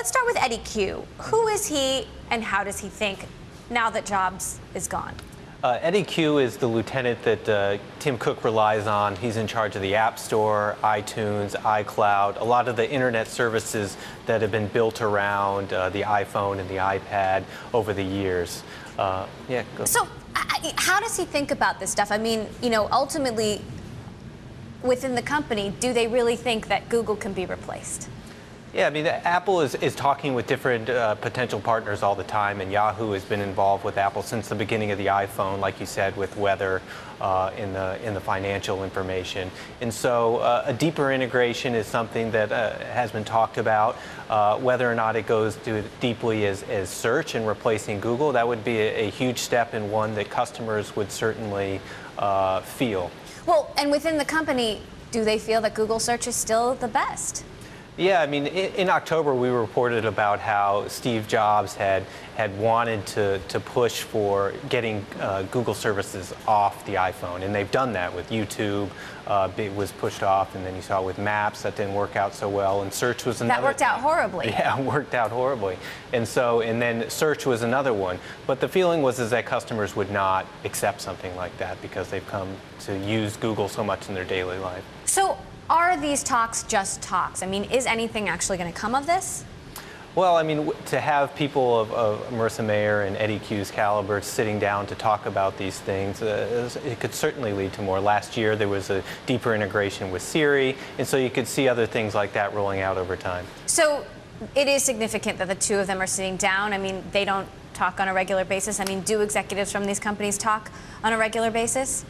let's start with Eddie Q. Who is he and how does he think now that Jobs is gone? Eddie Q is the lieutenant that Tim Cook relies on. He's in charge of the App Store, iTunes, iCloud, a lot of the internet services that have been built around the iPhone and the iPad over the years. Yeah. So how does he think about this stuff? I mean, you know, ultimately, within the company, do they really think that Google can be replaced? Yeah, I mean, Apple is talking with different potential partners all the time, and Yahoo has been involved with Apple since the beginning of the iPhone, like you said, with weather in the financial information. And so a deeper integration is something that has been talked about. Whether or not it goes to deeply as search and replacing Google, that would be a huge step and one that customers would certainly feel. Well, and within the company, do they feel that Google search is still the best? Yeah, I mean, in October we reported about how Steve Jobs had wanted to push for getting Google services off the iPhone, and they've done that with YouTube. It was pushed off, and then you saw it with Maps. That didn't work out so well, and Search was another. That worked out horribly. Yeah, it worked out horribly. And then Search was another one. But the feeling was that customers would not accept something like that because they've come to use Google so much in their daily life. So are these talks just talks? I mean, is anything actually going to come of this? Well, I mean, to have people of Marissa Mayer and Eddie Q's caliber sitting down to talk about these things, it could certainly lead to more. Last year, there was a deeper integration with Siri, and so you could see other things like that rolling out over time. So it is significant that the two of them are sitting down. I mean, they don't talk on a regular basis. I mean, do executives from these companies talk on a regular basis?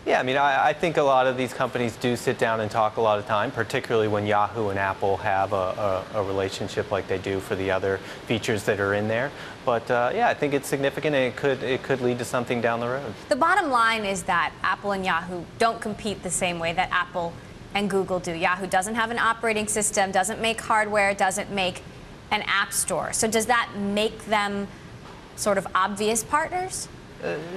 Yeah, I mean, I think a lot of these companies do sit down and talk a lot of time, particularly when Yahoo and Apple have a relationship like they do for the other features that are in there. But yeah, I think it's significant, and it could lead to something down the road. The bottom line is that Apple and Yahoo don't compete the same way that Apple and Google do. Yahoo doesn't have an operating system, doesn't make hardware, doesn't make an app store. So does that make them sort of obvious partners?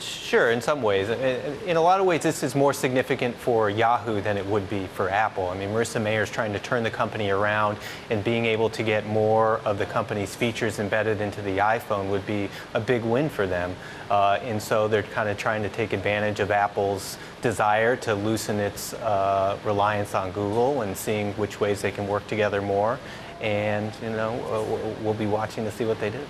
Sure, in some ways. In a lot of ways, this is more significant for Yahoo than it would be for Apple. I mean, Marissa Mayer is trying to turn the company around, and being able to get more of the company's features embedded into the iPhone would be a big win for them. And so they're kind of trying to take advantage of Apple's desire to loosen its reliance on Google and seeing which ways they can work together more. And, you know, we'll be watching to see what they do.